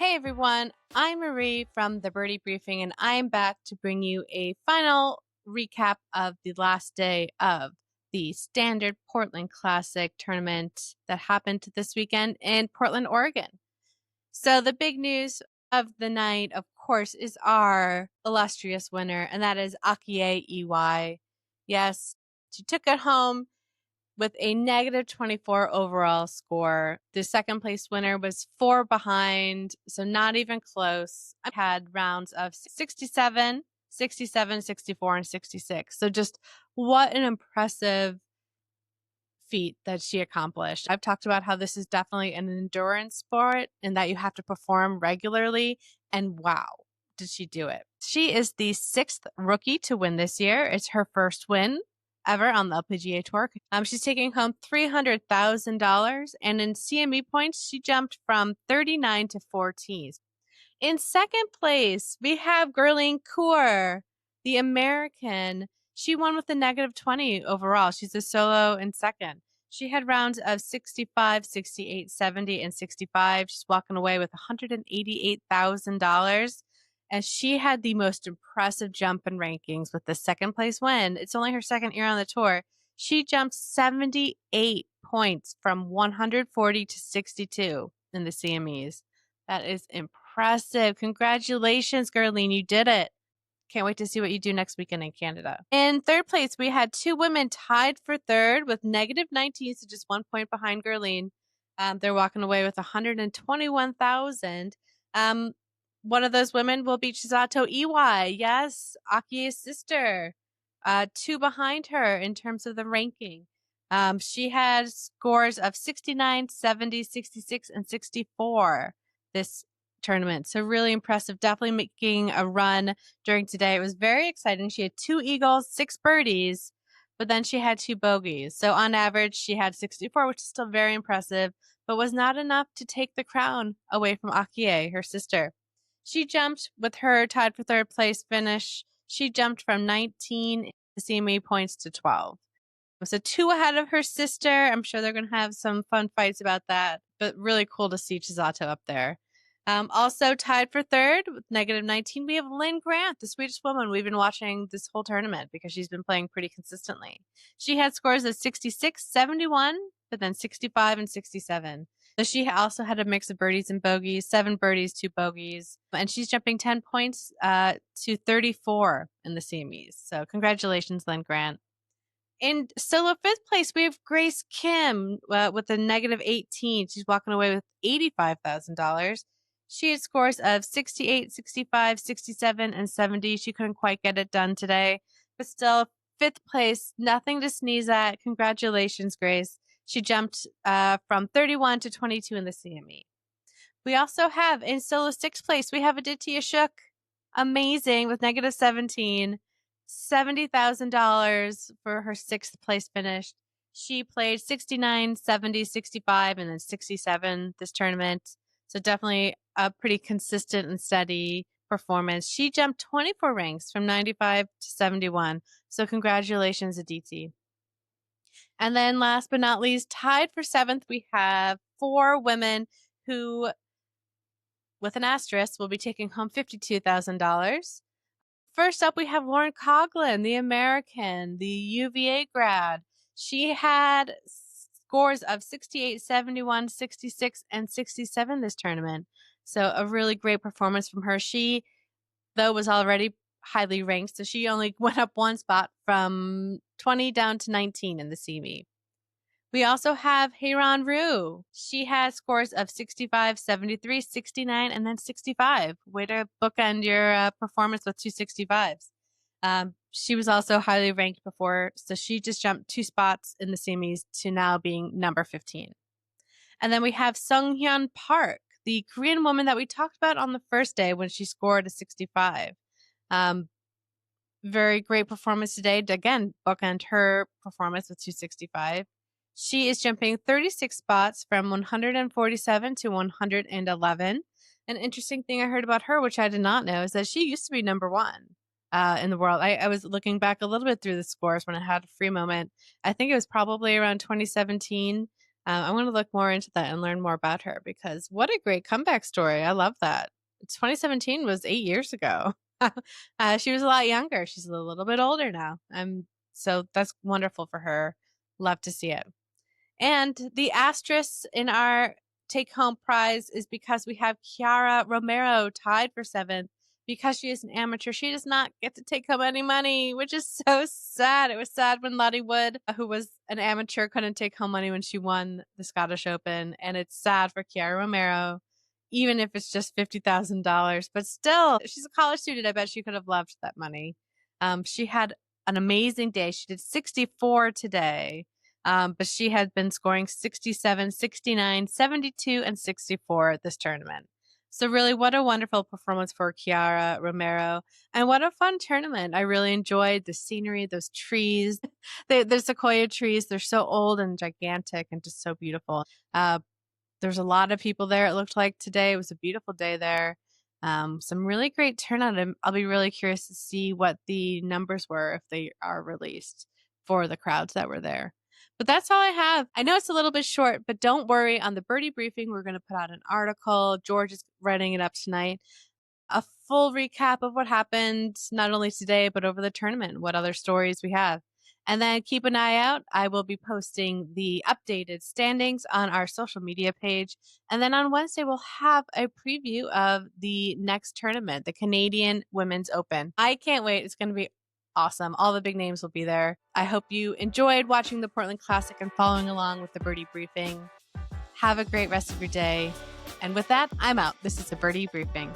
Hey everyone, I'm Marie from the Birdie Briefing, and I'm back to bring you a final recap of the last day of the Standard Portland Classic tournament that happened this weekend in Portland, Oregon. So the big news of the night, of course, is our illustrious winner, and that is Akie Iwai. Yes, she took it home with a negative 24 overall score. The second place winner was 4 behind, so not even close. I had rounds of 67, 67, 64, and 66. So just what an impressive feat that she accomplished. I've talked about how this is definitely an endurance sport and that you have to perform regularly. And wow, did she do it? She is the 6th rookie to win this year. It's her first win ever on the LPGA Tour. She's taking home $300,000, and in CME points, she jumped from 39 to 14. In second place, we have Gurleen Kaur, the American. She won with a negative 20 overall. She's a solo in second. She had rounds of 65, 68, 70, and 65. She's walking away with $188,000. And she had the most impressive jump in rankings with the second place win. It's only her second year on the tour. She jumped 78 points from 140 to 62 in the CMEs. That is impressive. Congratulations, Gurleen. You did it. Can't wait to see what you do next weekend in Canada. In third place, we had 2 women tied for third with negative 19, so just 1 point behind Gurleen. They're walking away with $121,000. One of those women will be Chisato Iwai. Yes, Akie's sister. 2 behind her in terms of the ranking. She had scores of 69, 70, 66, and 64 this tournament. So really impressive. Definitely making a run during today. It was very exciting. She had 2 eagles, 6 birdies, but then she had 2 bogeys. So on average, she had 64, which is still very impressive, but was not enough to take the crown away from Akie, her sister. She jumped with her tied for third place finish. She jumped from 19 CME points to 12. So 2 ahead of her sister. I'm sure they're going to have some fun fights about that, but really cool to see Chisato up there. Also tied for third with negative 19, we have Linn Grant, the Swedish woman we've been watching this whole tournament because she's been playing pretty consistently. She had scores of 66, 71, but then 65 and 67. So she also had a mix of birdies and bogeys, 7 birdies, 2 bogeys, and she's jumping 10 points to 34 in the CMEs. So congratulations, Linn Grant. In solo 5th place, we have Grace Kim with a negative 18. She's walking away with $85,000. She had scores of 68, 65, 67, and 70. She couldn't quite get it done today, but still 5th place, nothing to sneeze at. Congratulations, Grace. She jumped from 31 to 22 in the CME. We also have in solo 6th place, we have Aditi Ashok, amazing, with negative 17. $70,000 for her 6th place finish. She played 69, 70, 65, and then 67 this tournament. So definitely a pretty consistent and steady performance. She jumped 24 ranks from 95 to 71. So congratulations, Aditi. And then last but not least, tied for 7th, we have 4 women who, with an asterisk, will be taking home $52,000. First up, we have Lauren Coughlin, the American, the UVA grad. She had scores of 68, 71, 66, and 67 this tournament. So a really great performance from her. She, though, was already highly ranked, so she only went up 1 spot from 20 down to 19 in the CME. We also have Heiran Ryu. She has scores of 65, 73, 69, and then 65. Way to bookend your performance with 2 65s. She was also highly ranked before, so she just jumped 2 spots in the semis to now being number 15. And then we have Sung Hyun Park, the Korean woman that we talked about on the first day when she scored a 65. Very great performance today. Again, bookend her performance with 265. She is jumping 36 spots from 147 to 111. An interesting thing I heard about her, which I did not know, is that she used to be number 1 in the world. I was looking back a little bit through the scores when I had a free moment. I think it was probably around 2017. I'm going to look more into that and learn more about her because what a great comeback story. I love that. 2017 was 8 years ago. She was a lot younger. She's a little bit older now. So that's wonderful for her. Love to see it. And the asterisk in our take home prize is because we have Kiara Romero tied for 7th. Because she is an amateur, she does not get to take home any money, which is so sad. It was sad when Lottie Wood, who was an amateur, couldn't take home money when she won the Scottish Open. And it's sad for Kiara Romero, even if it's just $50,000. But still, she's a college student. I bet she could have loved that money. She had an amazing day. She did 64 today. But she had been scoring 67, 69, 72, and 64 at this tournament. So really, what a wonderful performance for Kiara Romero. And what a fun tournament. I really enjoyed the scenery, those trees. The sequoia trees, they're so old and gigantic and just so beautiful. There's a lot of people there, it looked like today. It was a beautiful day there. Some really great turnout. I'll be really curious to see what the numbers were if they are released for the crowds that were there. But that's all I have. I know it's a little bit short, but don't worry. On the Birdie Briefing, we're going to put out an article. George is writing it up tonight. A full recap of what happened, not only today, but over the tournament, what other stories we have. And then keep an eye out. I will be posting the updated standings on our social media page. And then on Wednesday, we'll have a preview of the next tournament, the Canadian Women's Open. I can't wait. It's going to be awesome. All the big names will be there. I hope you enjoyed watching the Portland Classic and following along with the Birdie Briefing. Have a great rest of your day. And with that, I'm out. This is the Birdie Briefing.